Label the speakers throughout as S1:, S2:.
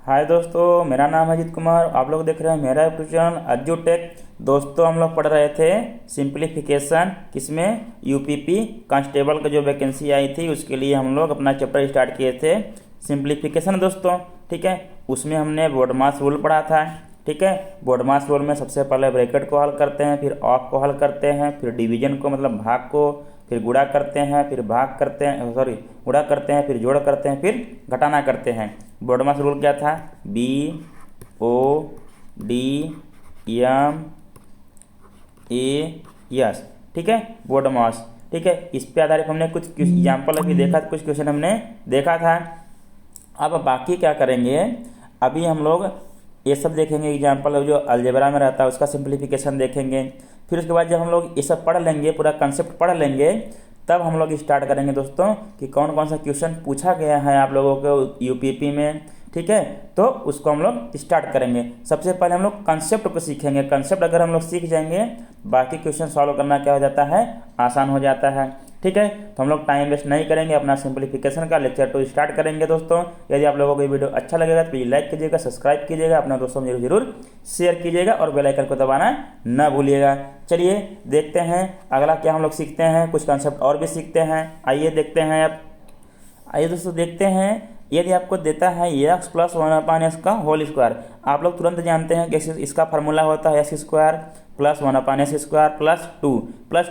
S1: हाय दोस्तों, मेरा नाम है अजीत कुमार। आप लोग देख रहे हैं मेरा यूट्यूब चैनल अज्जू टेक। दोस्तों, हम लोग पढ़ रहे थे सिंप्लीफिकेशन, किसमें यूपीपी कांस्टेबल का जो वैकेंसी आई थी उसके लिए हम लोग अपना चैप्टर स्टार्ट किए थे सिंप्लीफिकेशन दोस्तों। ठीक है, उसमें हमने बोर्ड मास रूल पढ़ा था। ठीक है, बोर्ड मास रूल में सबसे पहले ब्रैकेट को हल करते हैं, फिर ऑफ को हल करते हैं, फिर डिवीजन को मतलब भाग को, फिर गुणा करते हैं, फिर भाग करते हैं, गुणा करते हैं, फिर जोड़ करते हैं, फिर घटाना करते हैं। बोर्ड मास रूल क्या था? B O D M A S. ठीक है, बोर्ड मास। ठीक है, इस पे आधारित हमने कुछ एग्जाम्पल अभी देखा, कुछ क्वेश्चन हमने देखा था। अब बाकी क्या करेंगे, अभी हम लोग ये सब देखेंगे। एग्जाम्पल जो अलजेब्रा में रहता है उसका सिंप्लीफिकेशन देखेंगे। फिर उसके बाद जब हम लोग ये सब पढ़ लेंगे, पूरा कंसेप्ट पढ़ लेंगे, तब हम लोग स्टार्ट करेंगे दोस्तों कि कौन कौन सा क्वेश्चन पूछा गया है आप लोगों को यूपीपी में। ठीक है, तो उसको हम लोग स्टार्ट करेंगे। सबसे पहले हम लोग कंसेप्ट को सीखेंगे। कंसेप्ट अगर हम लोग सीख जाएंगे, बाकी क्वेश्चन सॉल्व करना क्या हो जाता है, आसान हो जाता है। ठीक है, तो हम लोग टाइम वेस्ट नहीं करेंगे, अपना सिंप्लीफिकेशन का लेक्चर 2 स्टार्ट करेंगे दोस्तों। यदि आप लोगों को ये वीडियो अच्छा लगेगा तो प्लीज़ लाइक कीजिएगा, सब्सक्राइब कीजिएगा, अपने दोस्तों में जरूर शेयर कीजिएगा और बेल आइकन को दबाना न भूलिएगा। चलिए देखते हैं अगला क्या हम लोग सीखते हैं। कुछ कंसेप्ट और भी सीखते हैं, आइए देखते हैं। अब आइए दोस्तों देखते हैं। यदि आपको देता है एक्स प्लस 1/s का होल स्क्वायर, आप लोग तुरंत जानते हैं कि इसका फार्मूला होता है x square plus 1/s square plus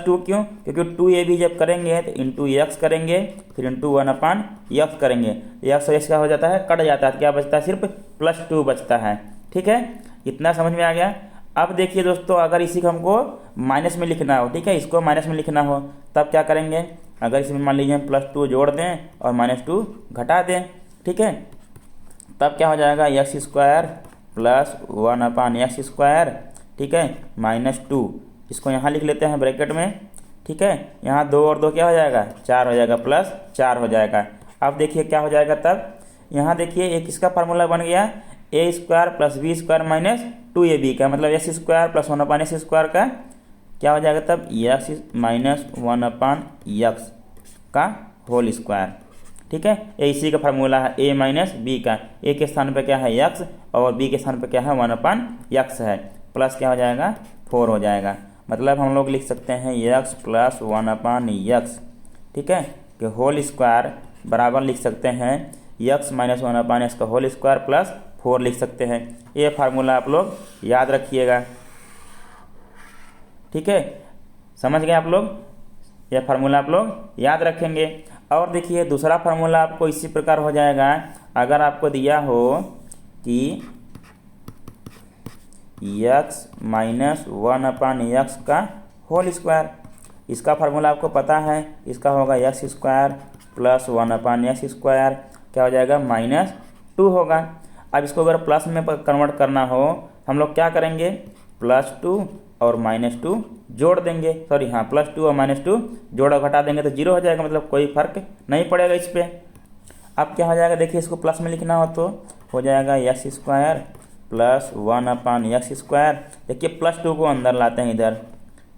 S1: two. क्यों? क्योंकि 2ab जब करेंगे तो इंटू एक्स करेंगे, फिर इंटू 1/x करेंगे। एक्स और एक्स क्या हो जाता है, कट जाता है, क्या बचता है, सिर्फ +2 बचता है। ठीक है, इतना समझ में आ गया। अब देखिए दोस्तों, अगर इसी को हमको माइनस में लिखना हो, ठीक है, इसको माइनस में लिखना हो, तब क्या करेंगे? अगर इसमें मान लीजिए हम +2 जोड़ दें और -2 घटा दें, ठीक है, तब क्या हो जाएगा, x square plus 1/x square, ठीक है, -2। इसको यहाँ लिख लेते हैं ब्रैकेट में। ठीक है, यहाँ 2 और 2 क्या हो जाएगा, 4 हो जाएगा, +4 हो जाएगा। अब देखिए क्या हो जाएगा, तब यहाँ देखिए एक इसका फार्मूला बन गया, A square plus B square minus 2ab का, मतलब x square plus 1/s square का क्या हो जाएगा, तब एक्स माइनस 1/x का होल स्क्वायर। ठीक है, ये इसी का फार्मूला है, ए माइनस बी का। ए के स्थान पे क्या है, एक्स, और बी के स्थान पे क्या है, 1/x है, प्लस क्या हो जाएगा, 4 हो जाएगा। मतलब हम लोग लिख सकते हैं एक्स प्लस 1/x, ठीक है, कि होल स्क्वायर बराबर लिख सकते हैं एक्स माइनस 1/s का होल स्क्वायर प्लस 4 लिख सकते हैं। ये फार्मूला आप लोग याद रखिएगा। ठीक है, समझ गए आप लोग, यह फार्मूला आप लोग याद रखेंगे। और देखिए दूसरा फार्मूला आपको इसी प्रकार हो जाएगा। अगर आपको दिया हो कि x माइनस 1/x का होल स्क्वायर, इसका फार्मूला आपको पता है, इसका होगा x square plus 1/s square, क्या हो जाएगा, -2 होगा। अब इसको अगर प्लस में कन्वर्ट करना हो, हम लोग क्या करेंगे, +2 और -2 जोड़ देंगे, सॉरी हाँ, +2 और -2 जोड़ और घटा देंगे तो 0 हो जाएगा, मतलब कोई फर्क नहीं पड़ेगा इस पर। अब क्या हो जाएगा, देखिए इसको प्लस में लिखना हो तो हो जाएगा x square plus 1/x square. देखिए +2 को अंदर लाते हैं इधर,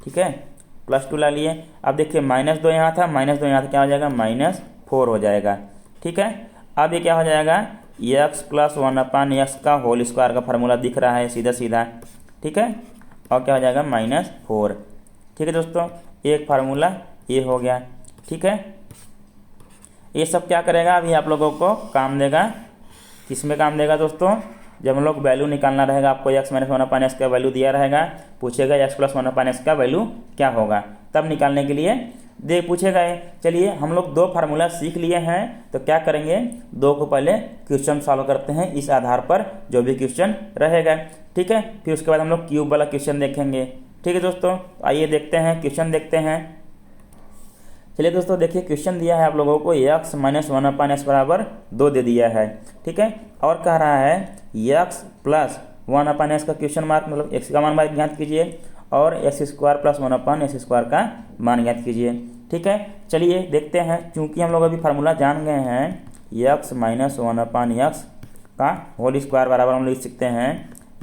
S1: ठीक है, +2 ला लिए। अब देखिए -2 यहाँ था, -2 यहाँ था, क्या हो जाएगा, -4 हो जाएगा। ठीक है, अब ये क्या हो जाएगा, एक्स प्लस 1/x का होल स्क्वायर का फार्मूला दिख रहा है सीधा सीधा। ठीक है, और क्या हो जाएगा, -4। ठीक है दोस्तों, एक फार्मूला ये हो गया। ठीक है, ये सब क्या करेगा, अभी आप लोगों को काम देगा। किस में काम देगा दोस्तों, जब हम लोग वैल्यू निकालना रहेगा, आपको एक्स माइनस 1/s का वैल्यू दिया रहेगा, पूछेगा एक्स प्लस 1/s का वैल्यू क्या होगा, तब निकालने के लिए पूछेगा। चलिए हम लोग 2 फार्मूला सीख लिए हैं, तो क्या करेंगे, 2 को पहले क्वेश्चन सॉल्व करते हैं इस आधार पर जो भी क्वेश्चन रहेगा। ठीक है, फिर उसके बाद हम लोग क्यूब वाला क्वेश्चन देखेंगे। ठीक है दोस्तों, आइए देखते हैं, क्वेश्चन देखते हैं। चलिए दोस्तों देखिए, क्वेश्चन दिया है आप लोगों को एक्स माइनस 1/s बराबर 2 दे दिया है। ठीक है, और कह रहा है एक्स प्लस 1/s का क्वेश्चन मार्क, मतलब एक्स का मान ज्ञात कीजिए और x square plus 1/s square का मान ज्ञात कीजिए। ठीक है, चलिए देखते हैं। चूंकि हम लोग अभी फार्मूला जान गए हैं, एक्स माइनस 1/s का होल स्क्वायर बराबर हम लिख सकते हैं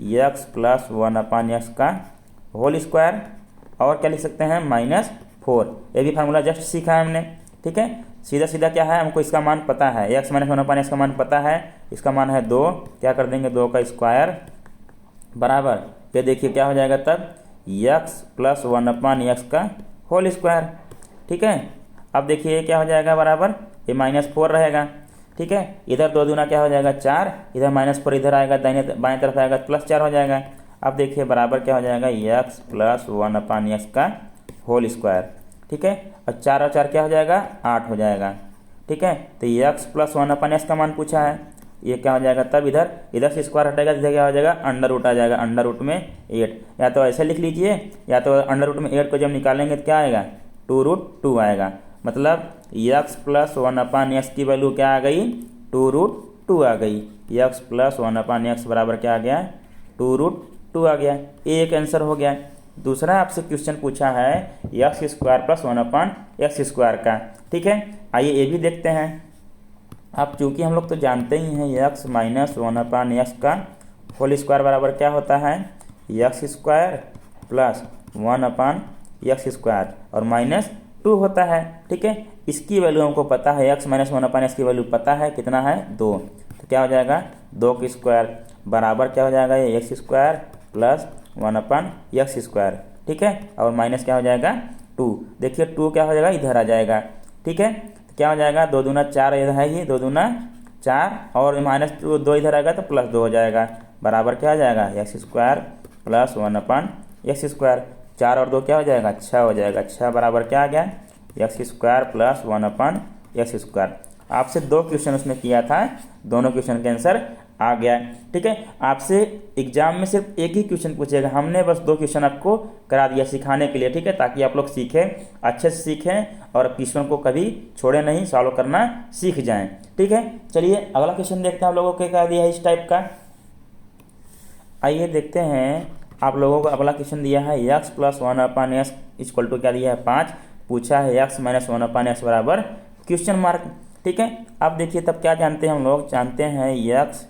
S1: एक्स प्लस 1/s का होल स्क्वायर, और क्या लिख सकते हैं, -4। ये भी फार्मूला जस्ट सीखा है हमने। ठीक है, सीधा सीधा क्या है, हमको इसका मान पता है, एक्स माइनस 1/x का मान पता है, इसका मान है 2, क्या कर देंगे 2 का स्क्वायर बराबर, ये देखिए क्या हो जाएगा तब x प्लस 1/x का होल स्क्वायर। ठीक है, अब देखिए ये क्या हो जाएगा बराबर, ये -4 रहेगा। ठीक है, इधर 2 दूना क्या हो जाएगा 4, इधर -4 इधर आएगा, दाहिने बाएं तरफ आएगा +4 हो जाएगा। अब देखिए बराबर क्या हो जाएगा x प्लस 1/x का होल स्क्वायर। ठीक है, और 4 और 4 क्या हो जाएगा 8 हो जाएगा। ठीक है, तो x प्लस 1/x का मान पूछा है, ये क्या हो जाएगा तब इधर से स्क्वायर हटेगा, इधर क्या हो जाएगा अंडर रूट आ जाएगा, अंडर रूट में 8, या तो ऐसे लिख लीजिए या तो अंडर रूट में 8 को जब निकालेंगे तो क्या आएगा 2√2 आएगा। मतलब x प्लस 1/x की वैल्यू क्या आ गई 2√2 आ गई। x प्लस 1/x बराबर क्या आ गया 2√2 आ गया। ये एक आंसर हो गया। दूसरा आपसे क्वेश्चन पूछा है x square plus 1/x square का। ठीक है, आइए ये भी देखते हैं। अब चूंकि हम लोग तो जानते ही हैं x माइनस 1/x का होल स्क्वायर बराबर क्या होता है x square plus 1/x square और -2 होता है। ठीक है, इसकी वैल्यू हमको पता है, x माइनस 1/x की वैल्यू पता है कितना है 2, तो क्या हो जाएगा 2 की स्क्वायर बराबर क्या हो जाएगा ये x square plus 1/x square. ठीक है, और माइनस क्या हो जाएगा 2, देखिए 2 क्या हो जाएगा इधर आ जाएगा। ठीक है, तो क्या हो जाएगा 2 दूना 4 इधर है, ये 2 दूना 4 और -2 इधर आएगा तो +2 हो जाएगा, बराबर क्या हो जाएगा x square plus 1/x square. 4 और 2 क्या हो जाएगा 6 हो जाएगा, 6 बराबर क्या आ गया x square plus 1/x square. आपसे 2 क्वेश्चन उसमें किया था, दोनों क्वेश्चन के आंसर आ गया। ठीक है, आपसे एग्जाम में सिर्फ एक ही क्वेश्चन पूछेगा, हमने बस 2 क्वेश्चन आपको करा दिया सिखाने के लिए। ठीक है, ताकि आप लोग सीखें, अच्छे से सीखें और क्वेश्चन को कभी छोड़े नहीं, सॉल्व करना सीख जाएं। ठीक है, चलिए अगला क्वेश्चन देखते हैं आप लोगों को क्या दिया है इस टाइप का। आइए देखते हैं, आप लोगों को अगला क्वेश्चन दिया है x plus 1/x equal to क्या दिया है 5, पूछा है x माइनस 1/x बराबर क्वेश्चन मार्क। ठीक है, अब देखिए तब क्या जानते हैं हम लोग, जानते हैं x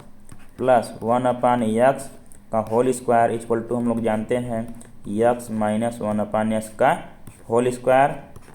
S1: प्लस 1/x का होल स्क्वायर इक्वल टू हम लोग जानते हैं x माइनस 1/x का होल स्क्वायर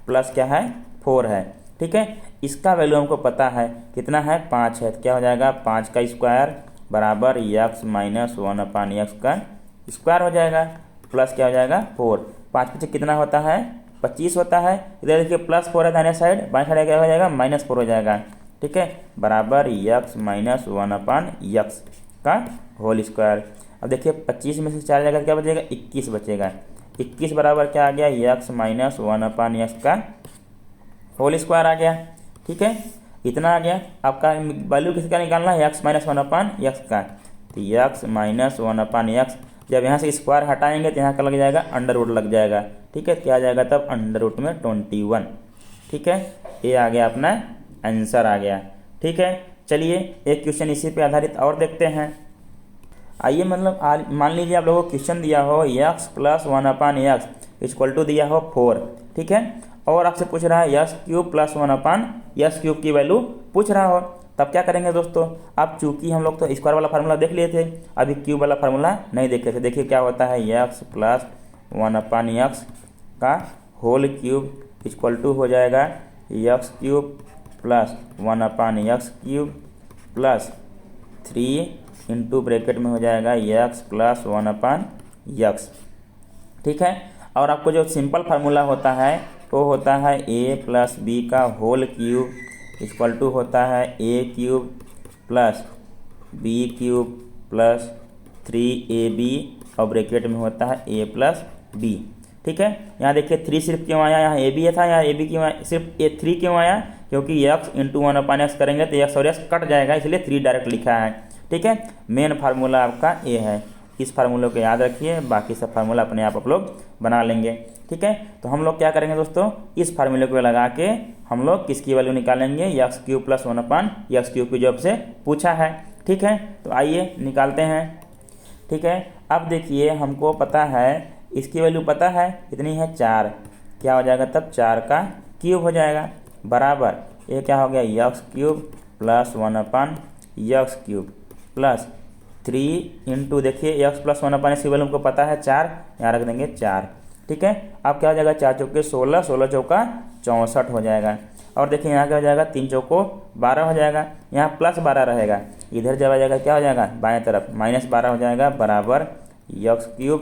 S1: प्लस क्या है 4 है। ठीक है, इसका वैल्यू हमको पता है कितना है 5 है, तो क्या हो जाएगा 5 का स्क्वायर बराबर x माइनस 1/x का स्क्वायर हो जाएगा प्लस क्या हो जाएगा 4। 5 पीछे कितना होता है 25 होता है, इधर देखिए +4 है दाहिने साइड, बाएं साइड क्या हो जाएगा -4 हो जाएगा। ठीक है, बराबर x माइनस 1/x का होल स्क्वायर। अब देखिए 25 में से 4 जाएगा क्या बचेगा 21 बचेगा, 21 बराबर क्या आ गया x माइनस 1/x का होल स्क्वायर आ गया। ठीक है, इतना आ गया। आपका वैल्यू किसका निकालना है x माइनस 1/x का, तो x माइनस 1/x जब यहाँ से स्क्वायर हटाएंगे तो यहाँ का लग जाएगा अंडर रूट लग जाएगा। ठीक है, क्या आ जाएगा तब अंडर रूट में 21। ठीक है, ये आ गया अपना आंसर आ गया। ठीक है, चलिए एक क्वेश्चन इसी पे आधारित और देखते हैं। आइए मतलब मान लीजिए आप लोगों को क्वेश्चन दिया हो x plus 1/x equal to दिया हो 4। ठीक है, और आपसे पूछ रहा है x cube plus 1/x cube की वैल्यू पूछ रहा हो, तब क्या करेंगे दोस्तों। अब चूंकि हम लोग तो स्क्वायर वाला फार्मूला देख लिए थे, अभी क्यूब वाला फार्मूला नहीं देखे थे। देखिए क्या होता है x प्लस 1/x का होल क्यूब इक्वल टू हो जाएगा x cube plus 1/x cube plus 3 into bracket में हो जाएगा x प्लस 1/x। ठीक है, और आपको जो सिंपल फार्मूला होता है वो होता है a प्लस b का होल क्यूब इक्वल टू होता है a cube plus b cube plus 3ab और ब्रैकेट में होता है a प्लस b। ठीक है, यहाँ देखिए 3 सिर्फ क्यों आया, यहाँ ab था, यहाँ ab क्यों आया, सिर्फ a 3 क्यों आया, क्योंकि x इंटू 1/x करेंगे तो x और x कट जाएगा, इसलिए 3 डायरेक्ट लिखा है। ठीक है, मेन फार्मूला आपका a है, इस फार्मूले को याद रखिए, बाकी सब फार्मूला अपने आप लोग बना लेंगे। ठीक है, तो हम लोग क्या करेंगे दोस्तों, इस फार्मूले को लगा के हम लोग किसकी वैल्यू निकालेंगे x cube plus 1/x cube की जॉब से पूछा है। ठीक है, तो आइए निकालते हैं। ठीक है, अब देखिए हमको पता है इसकी वैल्यू पता है कितनी है 4, क्या हो जाएगा तब 4 का क्यूब हो जाएगा बराबर ये क्या हो गया x cube plus 1/x cube plus 3 into देखिए x प्लस 1/x की वैल्यू हमको पता है 4, यहाँ रख देंगे 4। ठीक है, अब क्या हो जाएगा 4 चौके 16, 16 चौका 64 हो जाएगा। और देखिए यहाँ क्या हो जाएगा, 3 चौको 12 हो जाएगा, यहाँ प्लस 12 रहेगा, इधर जब आ जाएगा क्या हो जाएगा बाएं तरफ माइनस 12 हो जाएगा, बराबर यक्स क्यूब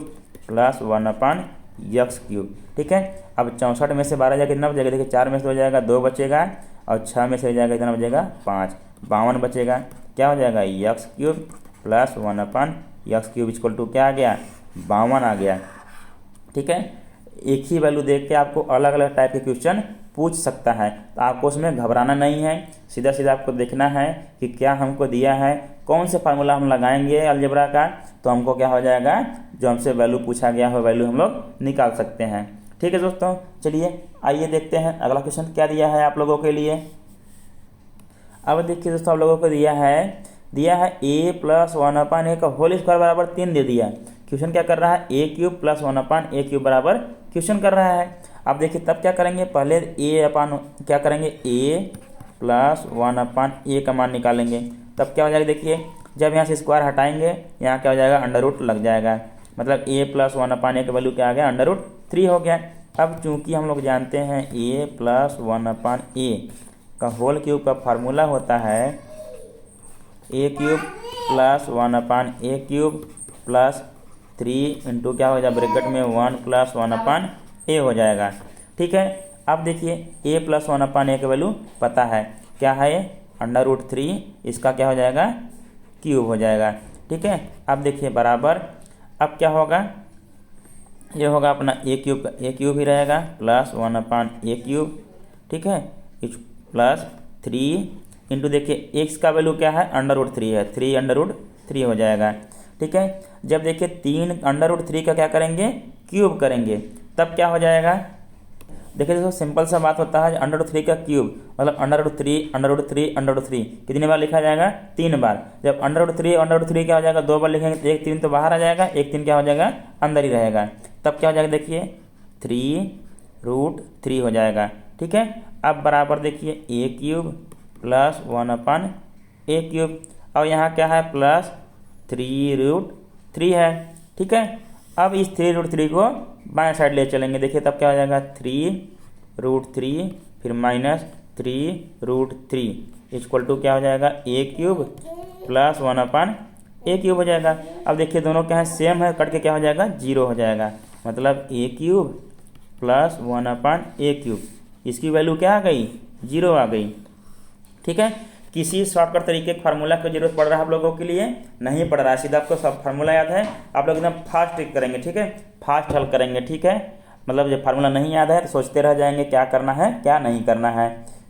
S1: प्लस 1/x³। ठीक है, अब 64 में से 12 जाएगा कितना बचेगा, देखिए 4 में से हो जाएगा 2 बचेगा, और 6 में से हो जाएगा कितना बचेगा 5, 52 बचेगा। क्या हो जाएगा x³ plus 1/x³ equal to क्या आ गया 52 आ गया। ठीक है, एक ही वैल्यू देख के आपको अलग अलग टाइप के क्वेश्चन पूछ सकता है, तो आपको उसमें घबराना नहीं है, सीधा सीधा आपको देखना है कि क्या हमको दिया है, कौन से फार्मूला हम लगाएंगे अलजेब्रा का, तो हमको क्या हो जाएगा जो हमसे वैल्यू पूछा गया हो वैल्यू हम लोग निकाल सकते हैं। ठीक है दोस्तों, चलिए आइए देखते हैं अगला क्वेश्चन क्या दिया है आप लोगों के लिए। अब देखिए दोस्तों, आप लोगों को दिया है a प्लस 1/a का होल स्क्वायर बराबर 3 दे दिया। क्वेश्चन क्या कर रहा है, a³ प्लस 1/a³ बराबर क्वेश्चन कर रहा है। अब देखिए तब क्या करेंगे, पहले क्या करेंगे a प्लस 1/a का मान निकालेंगे, तब क्या हो जाएगा, देखिए जब यहाँ से स्क्वायर हटाएंगे यहाँ क्या हो जाएगा अंडर रूट लग जाएगा, मतलब a प्लस 1/a का वैल्यू क्या आ गया √3 हो गया। अब चूंकि हम लोग जानते हैं a प्लस 1/a का होल क्यूब का फार्मूला होता है a³ plus 1/a³ plus 3 into क्या हो जाएगा ब्रैकेट में 1 प्लस 1/a हो जाएगा। ठीक है, अब देखिए a प्लस 1/a का वैल्यू पता है क्या है √3, इसका क्या हो जाएगा क्यूब हो जाएगा। ठीक है, अब देखिए बराबर, अब क्या होगा, ये होगा अपना a³ ही रहेगा प्लस 1/a³। ठीक है, प्लस 3 इंटू देखिए x का वैल्यू क्या है √3 है, 3 हो जाएगा। ठीक है, जब देखिए 3 √3 का क्या करेंगे क्यूब करेंगे, तब क्या हो जाएगा, देखिए दोस्तों सिंपल सा बात होता है √3 का क्यूब मतलब √3 कितनी बार लिखा जाएगा 3 बार। जब √3 क्या हो जाएगा 2 बार लिखेंगे तो 1 3 तो बाहर आ जाएगा, 1 3 क्या हो जाएगा अंदर ही रहेगा, तब क्या हो जाएगा देखिए 3√3 हो जाएगा। ठीक है, अब बराबर देखिए a³ प्लस 1/a³, और यहाँ क्या है प्लस 3√3 है। ठीक है, अब इस 3√3 को बाएं साइड ले चलेंगे, देखिए तब क्या हो जाएगा 3√3 फिर माइनस 3√3 इक्वल टू क्या हो जाएगा a³ प्लस 1/a³ हो जाएगा। अब देखिए दोनों क्या है सेम है, कट के क्या हो जाएगा 0 हो जाएगा, मतलब a³ प्लस 1/a³, इसकी वैल्यू क्या आ गई 0 आ गई। ठीक है, किसी शॉर्टकट तरीके के फार्मूला की जरूरत पड़ रहा है आप लोगों के लिए नहीं पड़ रहा है, सीधा आपको सब फार्मूला याद है, आप लोग एकदम फास्ट करेंगे। ठीक है, फास्ट हल करेंगे। ठीक है, मतलब जब फार्मूला नहीं याद है तो सोचते रह जाएंगे क्या करना है क्या नहीं करना है।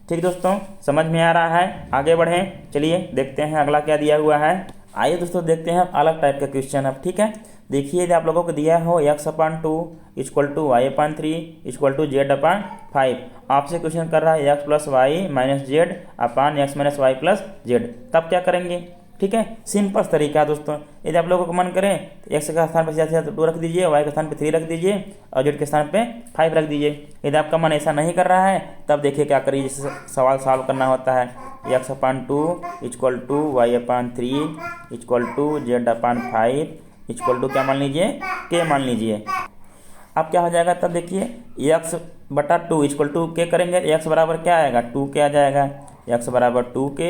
S1: ठीक दोस्तों, समझ में आ रहा है, आगे बढ़ें, चलिए देखते हैं अगला क्या दिया हुआ है। आइए दोस्तों देखते हैं अलग टाइप का क्वेश्चन अब। ठीक है, देखिए यदि आप लोगों को दिया हो x/2 equal to y/3 equal to z/5, आपसे क्वेश्चन कर रहा है x plus Y minus Z upon x minus Y plus Z, तब क्या करेंगे। ठीक है, सिंपल तरीका है दोस्तों, यदि आप लोगों को मन करे तो x के स्थान पर सीधा 2 रख दीजिए, y के स्थान पर 3 रख दीजिए और z के स्थान पे 5 रख दीजिए। यदि आपका मन ऐसा नहीं कर रहा है तब देखिए क्या करिए, जैसे सवाल सॉल्व करना होता है x/2 equal to y/3 equal to z/5 equal to क्या मान लीजिए k मान लीजिए। अब क्या हो जाएगा, तब देखिए x/2 इक्वल टू k करेंगे, x बराबर क्या आएगा 2k आ जाएगा, x बराबर 2k,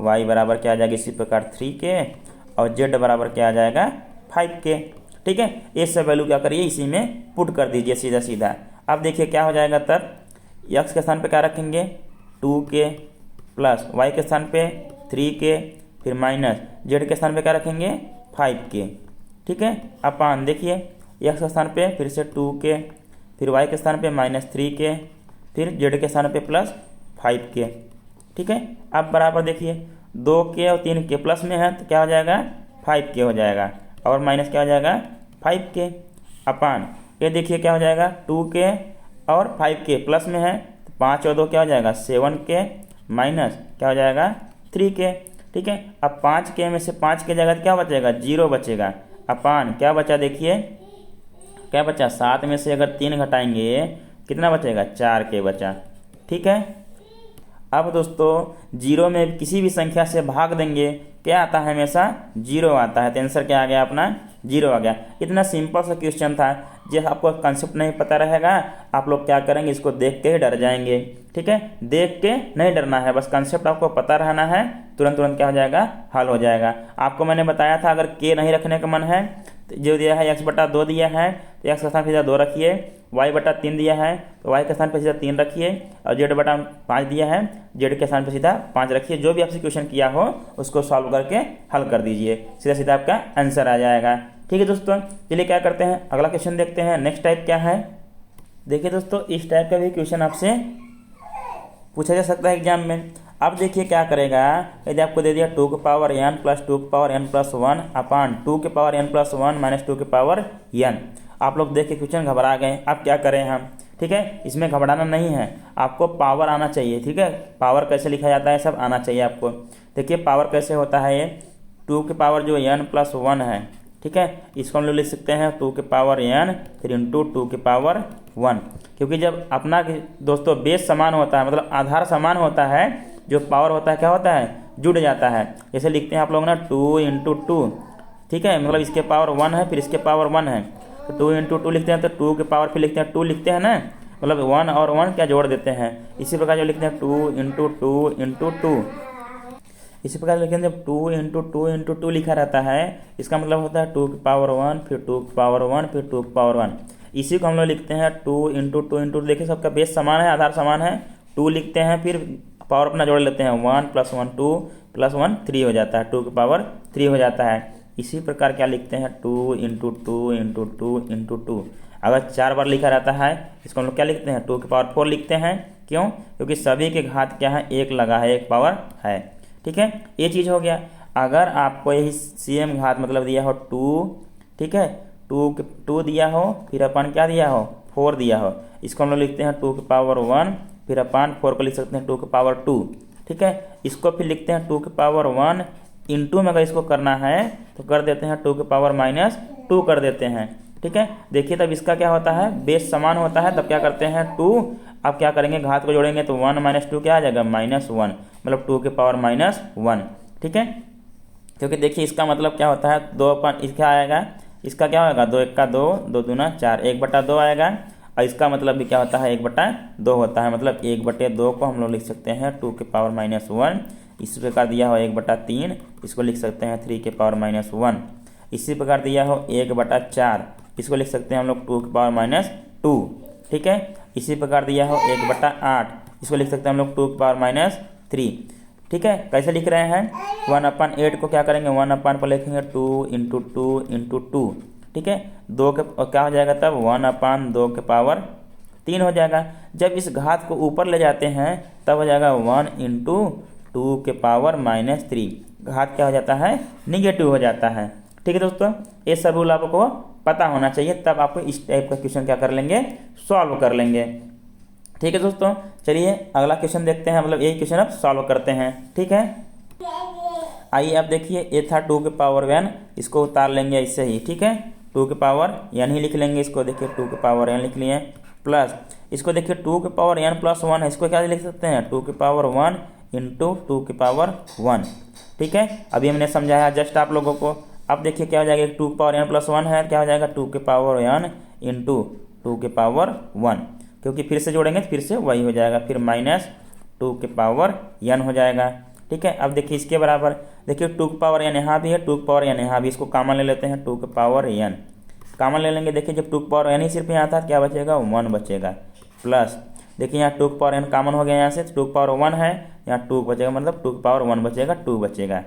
S1: y बराबर क्या आ जाएगा इसी प्रकार 3k और z बराबर क्या आ जाएगा 5k। ठीक है, ये सब वैल्यू क्या करिए इसी में पुट कर दीजिए सीधा सीधा। अब देखिए क्या हो जाएगा, तब x के स्थान पे क्या रखेंगे 2k प्लस y के स्थान पे 3k फिर माइनस z के स्थान पे क्या रखेंगे 5k। ठीक है, अपान देखिए x के स्थान पे फिर से 2k फिर y के स्थान पे माइनस 3k फिर z के स्थान पे प्लस 5k। ठीक है, अब बराबर देखिए 2k और 3k प्लस में है तो क्या हो जाएगा 5k हो जाएगा और माइनस क्या हो जाएगा 5k अपान ये देखिए क्या हो जाएगा 2k और 5k प्लस में है तो 5 और 2 क्या हो जाएगा 7k माइनस क्या हो जाएगा 3k। ठीक है, अब 5k में से 5 के जगह क्या बचेगा 0 बचेगा अपान क्या बचा, देखिए क्या बचा 7 में से अगर 3 घटाएंगे कितना बचेगा 4k बचा। ठीक है, अब दोस्तों जीरो में किसी भी संख्या से भाग देंगे, क्या आता है? हमेशा जीरो आता है। तो आंसर क्या आ गया अपना? जीरो आ गया। इतना सिंपल सा क्वेश्चन था। जब आपको कंसेप्ट नहीं पता रहेगा, आप लोग क्या करेंगे, इसको देख के ही डर जाएंगे। ठीक है, देख के नहीं डरना है, बस कंसेप्ट आपको पता रहना है, तुरंत तुरंत क्या हो जाएगा? हल हो जाएगा। आपको मैंने बताया था अगर के नहीं रखने का मन है, जो दिया है x/2 दिया है तो x का स्थान पे सीधा 2 रखिए, y/3 दिया है तो y के स्थान पे सीधा 3 रखिए, और z/5 दिया है z के स्थान पे सीधा 5 रखिए। जो भी आपसे क्वेश्चन किया हो उसको सॉल्व करके हल कर दीजिए, सीधा सीधा आपका आंसर आ जाएगा। ठीक है दोस्तों, चलिए क्या करते हैं, अगला क्वेश्चन देखते हैं। नेक्स्ट टाइप क्या है? देखिए दोस्तों, इस टाइप का भी क्वेश्चन आपसे पूछा जा सकता है एग्जाम में। अब देखिए क्या करेगा, यदि आपको दे दिया 2n + 2n + 1 अपान 2n + 1 - 2n। आप लोग देख के क्वेश्चन घबरा गए। अब क्या करें हम? ठीक है, इसमें घबराना नहीं है, आपको पावर आना चाहिए। ठीक है, पावर कैसे लिखा जाता है सब आना चाहिए आपको। देखिए पावर कैसे होता है, ये 2 की पावर जो n + 1 है, ठीक है, इसको हम लोग लिख सकते हैं 2n फिर इंटू 2n, क्योंकि जब अपना दोस्तों बेस समान होता है, मतलब आधार समान होता है, जो पावर होता है क्या होता है? जुड़ जाता है। जैसे लिखते हैं आप लोग ना 2 × 2, ठीक है, मतलब इसके पावर 1 है फिर इसके पावर 1 है, तो 2 × 2 लिखते हैं, तो 2 के पावर फिर लिखते हैं 2 लिखते हैं ना, मतलब 1 और 1 क्या जोड़ देते हैं। इसी प्रकार जो लिखते हैं 2 × 2 × 2, इसी प्रकार लिखते हैं जब 2 × 2 × 2 लिखा रहता है, इसका मतलब होता है 2 फिर 2 फिर 2 इसी को हम लोग लिखते हैं 2 × 2 × देखिए सबका बेस समान है, आधार समान है, 2 लिखते हैं फिर पावर अपना जोड़ लेते हैं, 1 + 1 2 + 1 3 हो जाता है, 2 हो जाता है। इसी प्रकार क्या लिखते हैं 2 × 2 × 2 × 2। अगर 4 बार लिखा रहता है इसको हम लोग क्या लिखते हैं 2 लिखते हैं। क्यों? क्योंकि सभी के घात क्या है? 1 लगा है, 1 पावर है। ठीक है, ये चीज़ हो गया। अगर आपको यही सेम घात मतलब दिया हो 2, ठीक है, 2 दिया हो फिर अपन क्या दिया हो 4 दिया हो, इसको हम लोग लिखते हैं 2 फिर अपान 4 को लिख सकते हैं 2 ठीक है, इसको फिर लिखते हैं 2 इंटू में अगर इसको करना है तो कर देते हैं 2 कर देते हैं। ठीक है, देखिए तब इसका क्या होता है? बेस समान होता है, तब क्या करते हैं 2। अब क्या करेंगे, घात को जोड़ेंगे तो 1 - 2 क्या आ जाएगा? -1, मतलब 2 ठीक है, क्योंकि देखिए इसका मतलब क्या होता है 2 इसका आएगा, इसका क्या होगा 2 × 1 = 2, 2 × 2 = 4, 1/2 आएगा, और इसका मतलब भी क्या होता है 1/2 होता है, मतलब 1/2 को हम लोग लिख सकते हैं 2 इसी प्रकार दिया हो 1/3, इसको लिख सकते हैं 3 इसी प्रकार दिया हो 1/4, इसको लिख सकते हैं हम लोग 2 ठीक है, इसी प्रकार दिया हो 1/8, इसको लिख सकते हैं हम लोग 2 ठीक है। कैसे लिख रहे हैं? 1/8 को क्या करेंगे 1 पर लिखेंगे 2 × 2 ठीक है, 2 के क्या हो जाएगा तब 1/2 3 हो जाएगा। जब इस घात को ऊपर ले जाते हैं तब हो जाएगा 1 × 2 घात क्या हो जाता है? निगेटिव हो जाता है। ठीक है दोस्तों, ये सब रूल आपको पता होना चाहिए, तब आपको इस टाइप का क्वेश्चन क्या कर लेंगे? सॉल्व कर लेंगे। ठीक है दोस्तों, चलिए अगला क्वेश्चन देखते हैं, मतलब यही क्वेश्चन अब सॉल्व करते हैं। ठीक है, आइए अब देखिए, ये था 2n, इसको उतार लेंगे इससे ही। ठीक है, 2n ही लिख लेंगे इसको, देखिए 2n लिख लिए, प्लस इसको देखिए 2n + 1 है, इसको क्या लिख सकते हैं 2 × 2 ठीक है, अभी हमने समझाया जस्ट आप लोगों को। अब देखिए क्या हो जाएगा, 2n + 1 है, क्या हो जाएगा 2n × 2 क्योंकि फिर से जोड़ेंगे तो फिर से वही हो जाएगा, फिर -2n हो जाएगा। ठीक है, अब देखिए इसके बराबर, देखिए 2n यहाँ भी है, 2n यहाँ भी, इसको कॉमन ले लेते हैं 2n कॉमन ले लेंगे। देखिए जब 2n ही सिर्फ यहाँ था क्या बचेगा 1 बचेगा, प्लस देखिए यहाँ 2n कॉमन हो गया, यहाँ से 2 है, यहाँ 2 बचेगा, मतलब 2 बचेगा 2 बचेगा।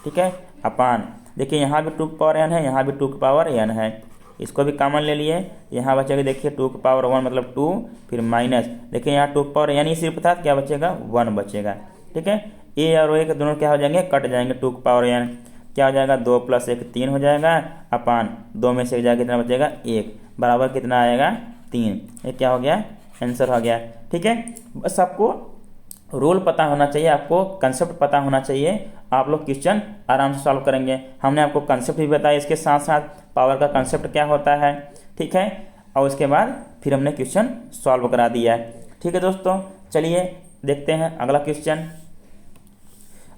S1: ठीक है, अपान देखिए यहाँ भी 2n है, यहाँ भी 2n है, इसको भी कॉमन ले लिए, यहाँ बचेगा देखिए 2 मतलब 2, फिर माइनस देखिए यहाँ 2n ही सिर्फ था, क्या बचेगा 1 बचेगा। ठीक है, ए और ए के दोनों क्या हो जाएंगे? कट जाएंगे। 2n क्या हो जाएगा 2 + 1 3 हो जाएगा, अपान 2 में से जाएगा कितना बचेगा 1, बराबर कितना आएगा 3। ये क्या हो गया? आंसर हो गया। ठीक है, बस आपको रूल पता होना चाहिए, आपको कंसेप्ट पता होना चाहिए, आप लोग क्वेश्चन आराम से सॉल्व करेंगे। हमने आपको कंसेप्ट भी बताया, इसके साथ साथ पावर का कंसेप्ट क्या होता है। ठीक है, और उसके बाद फिर हमने क्वेश्चन सॉल्व करा दिया है। ठीक है दोस्तों, चलिए देखते हैं अगला क्वेश्चन।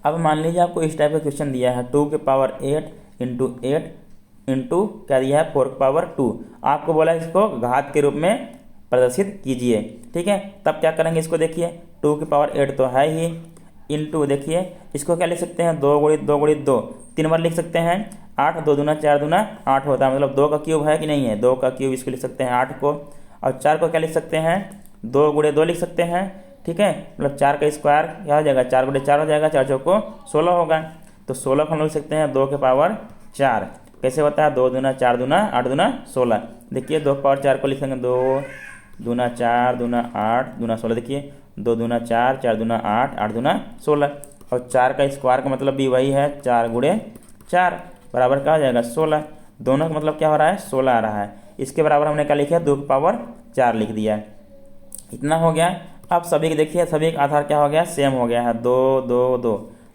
S1: अब मान लीजिए आपको इस टाइप का क्वेश्चन दिया है 2 के पावर 8 इंटू 8 इंटू क्या दिया है 4 के पावर 2। आपको बोला है इसको घात के रूप में प्रदर्शित कीजिए। ठीक है, तब क्या करेंगे इसको देखिए 2 के पावर 8 तो है ही, इंटू देखिए इसको क्या लिख सकते हैं 2 गुणित 2 गुणित 2, 3 बार लिख सकते हैं। 8 2 दूना 4 दूना 8 होता है, मतलब 2 का क्यूब है कि नहीं है, 2 का क्यूब इसको लिख सकते हैं 8 को। और 4 को क्या लिख सकते हैं 2 गुणे 2 लिख सकते हैं। ठीक है, मतलब 4 का स्क्वायर क्या हो जाएगा 4 गुणे 4 हो जाएगा, 4 चौको 16 होगा। तो 16 को हम लिख सकते हैं 2 के पावर 4। कैसे होता है 2 दूना 4 दूना 8 दूना 16। देखिए 2 के पावर 4 को लिखेंगे 2 दूना 4 दूना 8 दूना 16। देखिए 2 दूना 4 4 दूना 8 8 दूना 16। और 4 का स्क्वायर का मतलब भी वही है 4 गुणे 4 बराबर क्या हो जाएगा 16। दोनों का मतलब क्या हो रहा है 16 आ रहा है। इसके बराबर हमने क्या लिखा 2 की पावर 4 लिख दिया। इतना हो गया। अब सभी के देखिए सभी का आधार क्या हो गया सेम हो गया है 2 2 2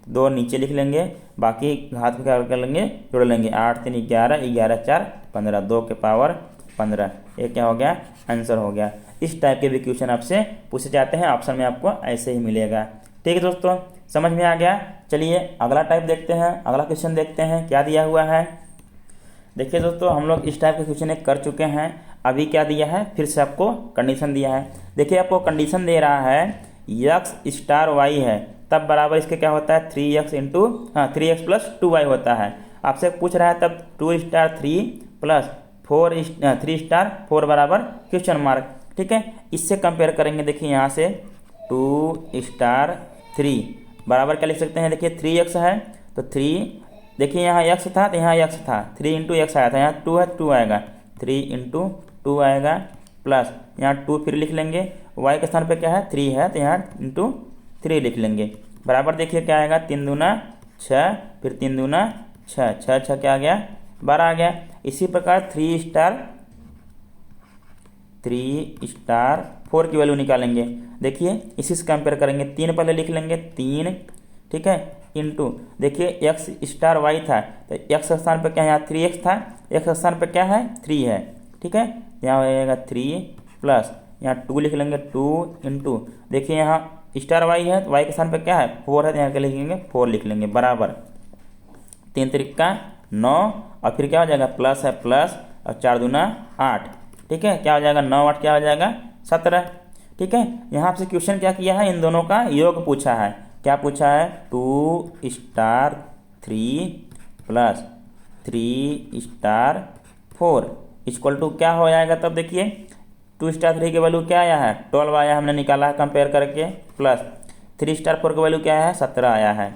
S1: 2 नीचे लिख लेंगे, बाकी घात में क्या कर लेंगे जोड़ लेंगे 8 3 11 11 4 15 2 के पावर 15। ये क्या हो गया आंसर हो गया। इस टाइप के भी क्वेश्चन आपसे पूछे जाते हैं, ऑप्शन में आपको ऐसे ही मिलेगा। ठीक है दोस्तों, समझ में आ गया। चलिए अगला टाइप देखते हैं, अगला क्वेश्चन देखते हैं क्या दिया हुआ है। देखिए दोस्तों हम लोग इस टाइप के क्वेश्चन एक कर चुके हैं। अभी क्या दिया है फिर से आपको कंडीशन दिया है। देखिए आपको कंडीशन दे रहा है x स्टार y है, तब बराबर इसके क्या होता है 3x into 3x plus 2y होता है। आपसे पूछ रहा है तब 2 स्टार 3 प्लस 3 स्टार 4 बराबर क्वेश्चन मार्क। ठीक है, इससे कंपेयर करेंगे। देखिए यहाँ से 2 स्टार 3 बराबर क्या लिख सकते हैं, देखिए 3x है तो 3, देखिए यहाँ x था तो यहाँ x था, 3 इंटू x आया था, यहाँ 2 है 2 आएगा, 3 इंटू 2 आएगा, प्लस यहाँ 2 फिर लिख लेंगे, y के स्थान पे क्या है 3 है तो यहाँ इंटू 3 लिख लेंगे। बराबर देखिए क्या आएगा 3 दूना 6 फिर 3 दूना 6 6 6 क्या आ गया 12 आ गया। इसी प्रकार 3 स्टार 4 की वैल्यू निकालेंगे। देखिए इसी से कंपेयर करेंगे, 3 पहले लिख लेंगे 3, ठीक है, इंटू देखिए x स्टार y था तो x के स्थान पर क्या है यहाँ 3x था, x के स्थान पर क्या है 3 है। ठीक है, यहाँ हो जाएगा 3 प्लस यहाँ 2 लिख लेंगे 2 इंटू देखिए यहाँ स्टार y है तो y के स्थान पर क्या है 4 है तो यहाँ क्या लिखेंगे 4 लिख लेंगे, बराबर 3 त्रिका 9 और फिर क्या हो जाएगा प्लस है प्लस और 4 दूना 8। ठीक है, क्या हो जाएगा 9 8 क्या हो जाएगा 17। ठीक है, यहाँ आपसे क्वेश्चन क्या किया है इन दोनों का योग पूछा है। क्या पूछा है 2 star 3 plus 3 star 4 equal to क्या हो जाएगा। तब देखिए 2 स्टार 3 की वैल्यू क्या आया है 12 आया, हमने निकाला है कंपेयर करके, प्लस 3 स्टार 4 की वैल्यू क्या है 17 आया है।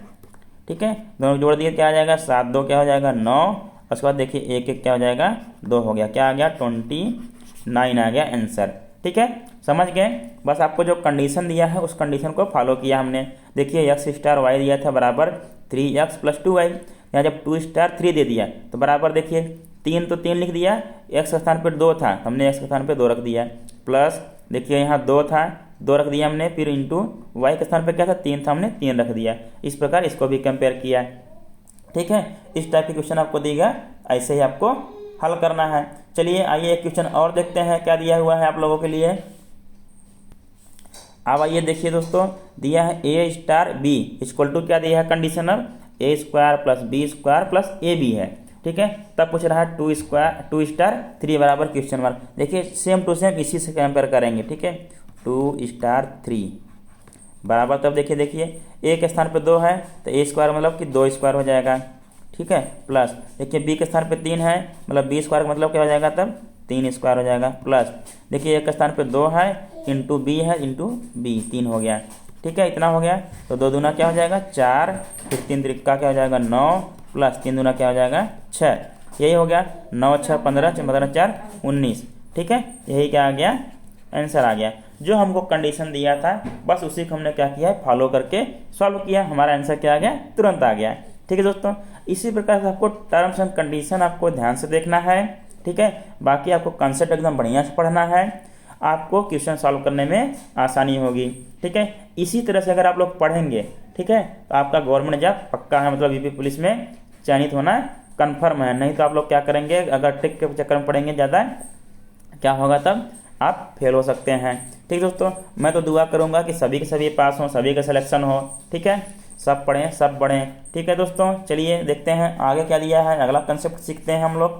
S1: ठीक है, दोनों जोड़ दिए क्या आ जाएगा 7 2 क्या हो जाएगा 9, उसके बाद देखिए 1 1 क्या हो जाएगा 2 हो गया, क्या आ गया 29 आ गया आंसर। ठीक है, समझ गए। बस आपको जो कंडीशन दिया है उस कंडीशन को फॉलो किया हमने। देखिए x स्टार y दिया था बराबर 3x प्लस 2y, यहाँ जब 2 स्टार 3 दे दिया तो बराबर देखिए 3 तो 3 लिख दिया, x के स्थान पर 2 था हमने x के स्थान पर 2 रख दिया, प्लस देखिए यहाँ 2 था 2 रख दिया हमने, फिर इंटू y के स्थान पर क्या था 3 था हमने 3 रख दिया। इस प्रकार इसको भी कंपेयर किया। ठीक है, इस टाइप के क्वेश्चन आपको देगा, ऐसे ही आपको हल करना है। चलिए आइए एक क्वेश्चन और देखते हैं क्या दिया हुआ है आप लोगों के लिए। अब आइए देखिए दोस्तों, दिया है a star b equal to क्या दिया है conditional a square plus b square plus A B है। ठीक है, तब पूछ रहा है 2 स्टार 3 बराबर क्वेश्चन मार्क। देखिए सेम टू सेम इसी से कंपेयर करेंगे। ठीक है, 2 स्टार 3 बराबर, तब देखिए a के स्थान पर 2 है तो a स्क्वायर मतलब कि 2 स्क्वायर हो जाएगा। ठीक है, प्लस देखिए b के स्थान पे 3 है मतलब b स्क्वायर का मतलब क्या हो जाएगा तब 3 स्क्वायर हो जाएगा, प्लस देखिए a के स्थान पे 2 है इंटू b है इंटू b 3 हो गया। ठीक है, इतना हो गया तो 2 दूना क्या हो जाएगा 4, फिर 3 त्रिका क्या हो जाएगा 9 प्लस 3 दूना क्या हो जाएगा 6, यही हो गया 9 6 15 15 4 19। ठीक है, यही क्या आ गया आंसर आ गया। जो हमको कंडीशन दिया था बस उसी को हमने क्या किया है फॉलो करके सॉल्व किया, हमारा आंसर क्या आ गया तुरंत आ गया। ठीक है दोस्तों, इसी प्रकार से आपको टर्म्स एंड कंडीशन आपको ध्यान से देखना है। ठीक है, बाकी आपको कंसेप्ट एकदम बढ़िया से पढ़ना है, आपको क्वेश्चन सॉल्व करने में आसानी होगी। ठीक है, इसी तरह से अगर आप लोग पढ़ेंगे ठीक है तो आपका गवर्नमेंट जॉब पक्का है, मतलब यूपी पुलिस में चयनित होना कन्फर्म है। नहीं तो आप लोग क्या करेंगे अगर ट्रिक के चक्कर में पढ़ेंगे ज़्यादा क्या होगा तब आप फेल हो सकते हैं। ठीक दोस्तों, मैं तो दुआ करूँगा कि सभी के सभी पास हों, सभी का सिलेक्शन हो। ठीक है, सब पढ़ें सब बढ़ें। ठीक है दोस्तों, चलिए देखते हैं आगे क्या दिया है, अगला कंसेप्ट सीखते हैं हम लोग।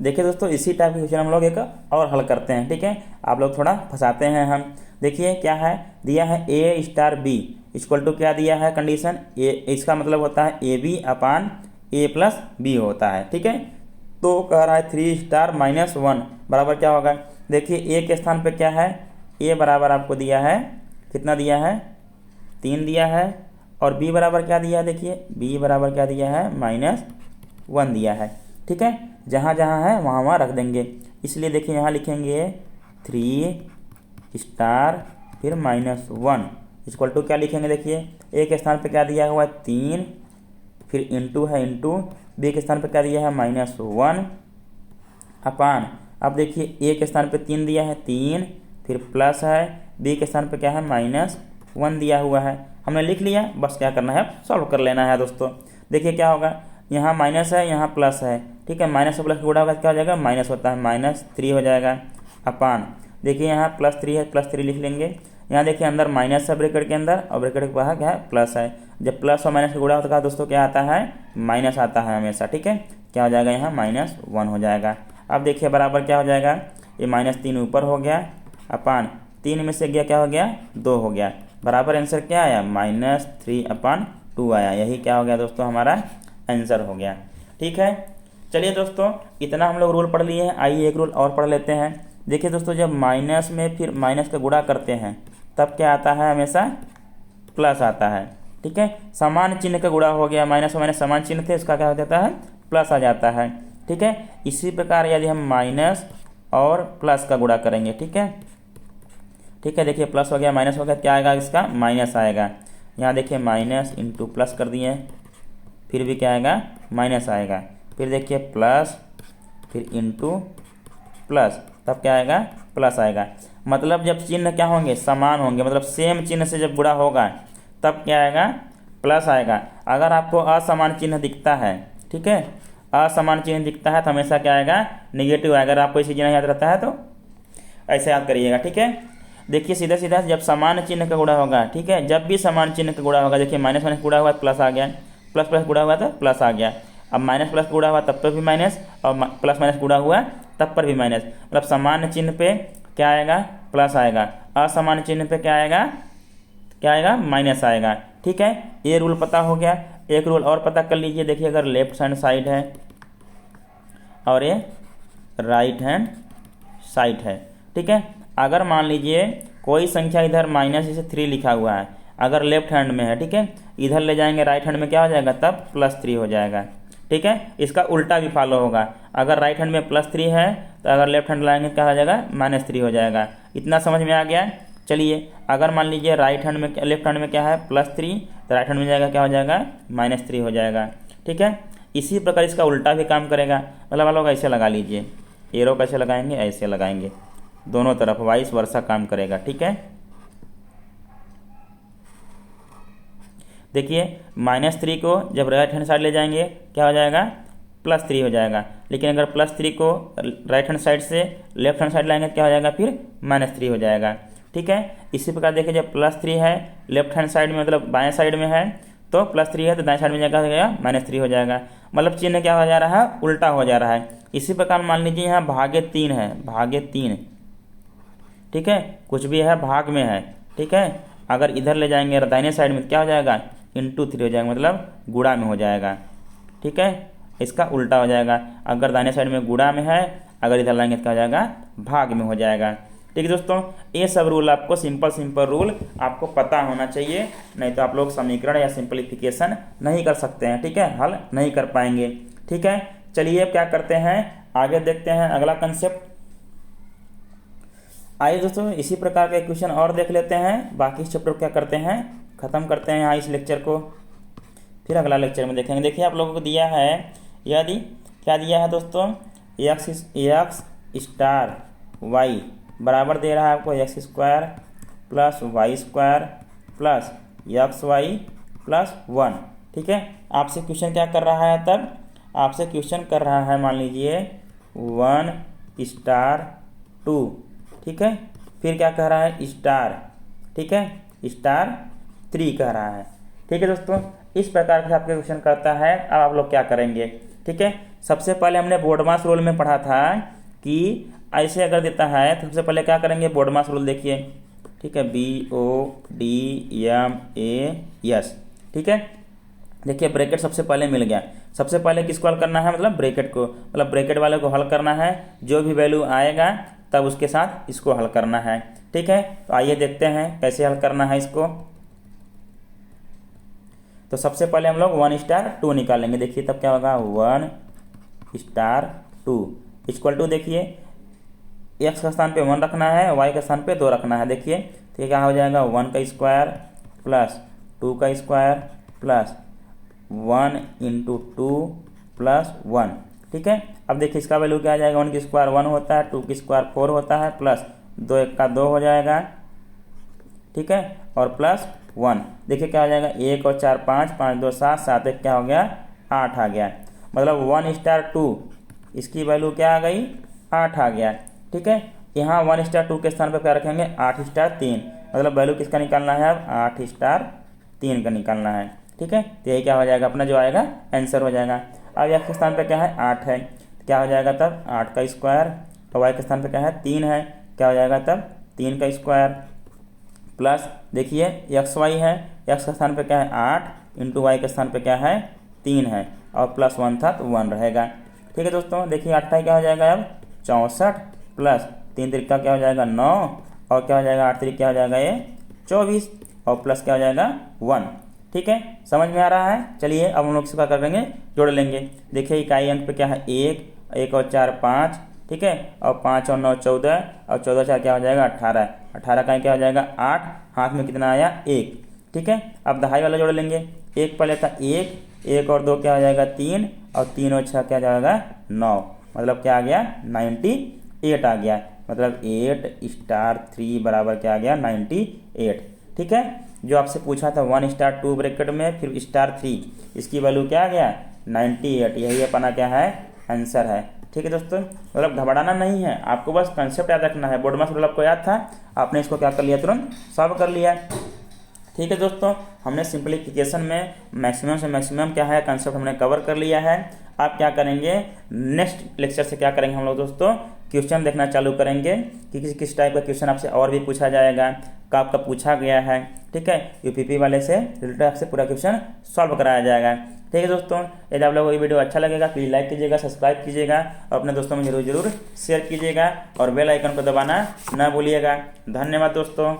S1: देखिए दोस्तों, इसी टाइप के क्वेश्चन हम लोग एक और हल करते हैं। ठीक है, आप लोग थोड़ा फंसाते हैं हम। देखिए क्या है दिया है, A star B equal to क्या दिया है कंडीशन, ए, इसका मतलब होता है A B upon A plus B होता है। ठीक है, तो कह रहा है 3 स्टार माइनस 1 बराबर क्या होगा। देखिए ए के स्थान पे क्या है, ए बराबर आपको दिया है कितना दिया है, 3 दिया है, और बी बराबर क्या दिया है, देखिए बी बराबर क्या दिया है, -1 दिया है। ठीक है, जहाँ जहाँ है वहाँ वहाँ रख देंगे, इसलिए देखिए यहाँ लिखेंगे 3 स्टार फिर -1 इक्वल टू क्या लिखेंगे, देखिए ए के स्थान पे क्या दिया हुआ है 3, फिर इंटू है इंटू, बी के स्थान पे क्या दिया है -1 अपान, अब देखिए ए के स्थान पे 3 दिया है 3, फिर प्लस है, बी के स्थान पे क्या है -1 दिया हुआ है। हमने लिख लिया, बस क्या करना है सॉल्व कर लेना है दोस्तों। देखिए क्या होगा, यहाँ माइनस है यहाँ प्लस है। ठीक है, माइनस और प्लस गुणा होगा क्या हो जाएगा, माइनस होता है -3 हो जाएगा अपान, देखिए यहाँ +3 है +3 लिख लेंगे। यहाँ देखिए अंदर माइनस है ब्रैकेट के अंदर, और ब्रैकेट के बाहर क्या है प्लस है। जब प्लस और माइनस का गुणा होता है दोस्तों क्या आता है, माइनस आता है हमेशा। ठीक है, क्या हो जाएगा यहाँ -1 हो जाएगा। अब देखिए बराबर क्या हो जाएगा, ये -3 ऊपर हो गया अपान 3 में से गया क्या हो गया 2 हो गया, बराबर आंसर क्या आया -3/2 आया। यही क्या हो गया दोस्तों, हमारा आंसर हो गया। ठीक है, चलिए दोस्तों इतना हम लोग रूल पढ़ लिए हैं, आइए एक रूल और पढ़ लेते हैं। देखिए दोस्तों, जब माइनस में फिर माइनस का गुणा करते हैं तब क्या आता है, हमेशा प्लस आता है। ठीक है, समान चिन्ह का गुणा हो गया, माइनस और माइनस समान चिन्ह थे, इसका क्या हो जाता है प्लस आ जाता है। ठीक है, इसी प्रकार यदि हम माइनस और प्लस का गुणा करेंगे, ठीक है, ठीक है, देखिए प्लस हो गया माइनस हो गया, क्या आएगा इसका माइनस आएगा। यहाँ देखिए माइनस इंटू प्लस कर दिए, फिर भी क्या आएगा माइनस आएगा, फिर देखिए प्लस फिर इंटू प्लस, तब क्या आएगा प्लस आएगा। मतलब जब चिन्ह क्या होंगे समान होंगे, मतलब सेम चिन्ह से जब गुणा होगा तब क्या आएगा प्लस आएगा। अगर आपको असमान चिन्ह दिखता है, ठीक है, असमान चिन्ह दिखता है तो हमेशा क्या आएगा नेगेटिव आएगा। अगर आपको इसी चिन्ह याद रहता है तो ऐसे याद करिएगा। ठीक है, देखिए सीधा सीधा जब समान चिन्ह का गुणा होगा, ठीक है, जब भी समान चिन्ह का गुणा होगा, देखिए माइनस माइनस गुणा हुआ तो प्लस आ गया, प्लस प्लस गुणा हुआ तो प्लस आ गया। अब माइनस प्लस गुणा हुआ तब पर भी माइनस, और प्लस माइनस गुणा हुआ तब पर भी माइनस, मतलब समान चिन्ह पे क्या आएगा प्लस आएगा, असमान चिन्ह पे क्या आएगा माइनस आएगा। ठीक है, ये रूल पता हो गया। एक रूल और पता कर लीजिए, देखिए अगर लेफ्ट हैंड साइड है और ये राइट हैंड साइड है, ठीक है, अगर मान लीजिए कोई संख्या इधर माइनस जैसे 3 लिखा हुआ है, अगर लेफ्ट हैंड में है, ठीक है, इधर ले जाएंगे राइट हैंड में क्या हो जाएगा तब +3 हो जाएगा। ठीक है, इसका उल्टा भी फॉलो होगा, अगर राइट हैंड में +3 है तो अगर लेफ्ट हैंड लाएंगे क्या हो जाएगा -3 हो जाएगा। इतना समझ में आ गया। चलिए अगर मान लीजिए राइट हैंड में लेफ्ट हैंड में क्या है +3, तो राइट हैंड में जाएगा क्या हो जाएगा -3 हो जाएगा। ठीक है, इसी प्रकार इसका उल्टा भी काम करेगा, मतलब आप लोग ऐसे लगा लीजिए, एरो कैसे लगाएंगे ऐसे लगाएंगे, दोनों तरफ वाइस वर्सा काम करेगा। ठीक है, देखिए -3 को जब राइट हैंड साइड ले जाएंगे क्या हो जाएगा +3 हो जाएगा, लेकिन अगर +3 को राइट हैंड साइड से लेफ्ट हैंड साइड लाएंगे क्या हो जाएगा फिर -3 हो जाएगा। ठीक है, इसी प्रकार देखिए जब +3 है लेफ्ट हैंड साइड में, मतलब बाएं साइड में है, तो +3 है तो दाएं साइड में क्या हो जाएगा -3 हो जाएगा, मतलब चिन्ह क्या हो जा रहा है उल्टा हो जा रहा है। इसी प्रकार मान लीजिए यहाँ /3 है, /3, ठीक है, कुछ भी है भाग में है, ठीक है, अगर इधर ले जाएंगे दाहिने साइड में क्या हो जाएगा ×3 हो जाएगा, मतलब गुणा में हो जाएगा। ठीक है, इसका उल्टा हो जाएगा, अगर दाहिने साइड में गुणा में है, अगर इधर लाएंगे तो क्या हो जाएगा भाग में हो जाएगा। ठीक है दोस्तों, ये सब रूल आपको सिंपल रूल आपको पता होना चाहिए, नहीं तो आप लोग समीकरण या सिंपलीफिकेशन नहीं कर सकते हैं। ठीक है, हल नहीं कर पाएंगे। ठीक है, चलिए अब क्या करते हैं आगे देखते हैं अगला कंसेप्ट। आइए दोस्तों इसी प्रकार के क्वेश्चन और देख लेते हैं, बाकी इस चैप्टर को क्या करते हैं ख़त्म करते हैं यहाँ इस लेक्चर को, फिर अगला लेक्चर में देखेंगे। देखिए आप लोगों को दिया है, यदि क्या दिया है दोस्तों x स्टार y बराबर दे रहा है आपको x² + y² + xy + 1। ठीक है, आपसे क्वेश्चन क्या कर रहा है, तब आपसे क्वेश्चन कर रहा है मान लीजिए 1 स्टार 2, ठीक है, फिर क्या कह रहा है स्टार, ठीक है, स्टार 3 कह रहा है। ठीक है दोस्तों, इस प्रकार से आपके क्वेश्चन करता है। अब आप लोग क्या करेंगे, ठीक है, सबसे पहले हमने बोर्डमास रूल में पढ़ा था कि ऐसे अगर देता है तो सबसे पहले क्या करेंगे, बोर्डमास रूल देखिए, ठीक है, BODMAS, ठीक है। देखिए ब्रैकेट सबसे पहले मिल गया, सबसे पहले किसको हल करना है, मतलब ब्रैकेट को, मतलब ब्रैकेट वाले को हल करना है, जो भी वैल्यू आएगा तब उसके साथ इसको हल करना है। ठीक है, तो आइए देखते हैं कैसे हल करना है इसको। तो सबसे पहले हम लोग 1 स्टार 2 निकालेंगे। देखिए तब क्या होगा, 1 स्टार 2 इक्वल टू, देखिए x का स्थान पे 1 रखना है, y के स्थान पे 2 रखना है। देखिए तो ये क्या हो जाएगा, 1 का स्क्वायर प्लस 2 का स्क्वायर प्लस 1 इंटू 2 प्लस 1। ठीक है, अब देखिए इसका वैल्यू क्या आ जाएगा, 1 की स्क्वायर 1 होता है, 2 की स्क्वायर 4 होता है, प्लस 2 1 का 2 हो जाएगा, ठीक है, और प्लस 1। देखिए क्या हो जाएगा, 1 और 4 5, 5 2 7, 7 1 क्या हो गया, 8 आ गया। मतलब 1 स्टार 2 इसकी वैल्यू क्या आ गई, 8 आ गया। ठीक है, यहाँ 1 स्टार 2 के स्थान पर क्या रखेंगे, 8 स्टार 3, मतलब वैल्यू किसका निकालना है, अब 8 स्टार 3 का निकालना है। ठीक है, तो यही क्या हो जाएगा, अपना जो आएगा आंसर हो जाएगा। अब x के स्थान पे क्या है, 8 है, तो क्या हो जाएगा तब 8 का स्क्वायर, और y के स्थान पे क्या है, 3 है, क्या हो जाएगा तब 3 का स्क्वायर, प्लस देखिए एक्स वाई है, x का स्थान पे क्या है 8 इंटू वाई के स्थान पे क्या है 3 है, और प्लस 1 था तो 1 रहेगा। ठीक है दोस्तों, देखिए 8 क्या हो जाएगा अब 64, प्लस 3 त्रिका क्या हो जाएगा 9, और क्या हो जाएगा 8 3 क्या हो जाएगा ये 24, और प्लस क्या हो जाएगा 1। ठीक है, समझ में आ रहा है। चलिए अब हम लोग इसका कर लेंगे, जोड़ लेंगे। देखिए इकाई अंक पे क्या है 1, 1 और 4 5, ठीक है, और 5 और 9 14, और 14 4 क्या हो जाएगा 18, 18 का क्या हो जाएगा 8, हाथ में कितना आया 1। ठीक है, अब दहाई वाला जोड़ लेंगे, 1 पहले था 1, 1 और 2 क्या हो जाएगा 3, और 3 और 6 क्या जाएगा 9, मतलब क्या आ गया 98 आ गया, मतलब 8 स्टार 3 बराबर क्या आ गया 98। ठीक है, जो आपसे पूछा था 1 स्टार 2 ब्रैकेट में फिर स्टार 3, इसकी वैल्यू क्या आ गया 98, यही अपना क्या है आंसर है। ठीक है दोस्तों, मतलब घबराना नहीं है, आपको बस कंसेप्ट याद रखना है। बोर्डमास रूल आपको याद था, आपने इसको क्या कर लिया, तुरंत सॉल्व कर लिया। ठीक है दोस्तों, हमने सिंप्लीफिकेशन में मैक्सिमम से मैक्सिमम क्या है कंसेप्ट हमने कवर कर लिया है। आप क्या करेंगे, नेक्स्ट लेक्चर से क्या करेंगे हम लोग दोस्तों, क्वेश्चन देखना चालू करेंगे कि किस टाइप का क्वेश्चन आपसे और भी पूछा जाएगा, कब का पूछा गया है। ठीक है, यूपीपी वाले से रिलेटेड आपसे पूरा क्वेश्चन सॉल्व कराया जाएगा। ठीक है दोस्तों, यदि आप लोगों को ये वीडियो अच्छा लगेगा प्लीज़ लाइक कीजिएगा, सब्सक्राइब कीजिएगा, और अपने दोस्तों में जरूर शेयर कीजिएगा, और बेल आइकन को दबाना ना भूलिएगा। धन्यवाद दोस्तों।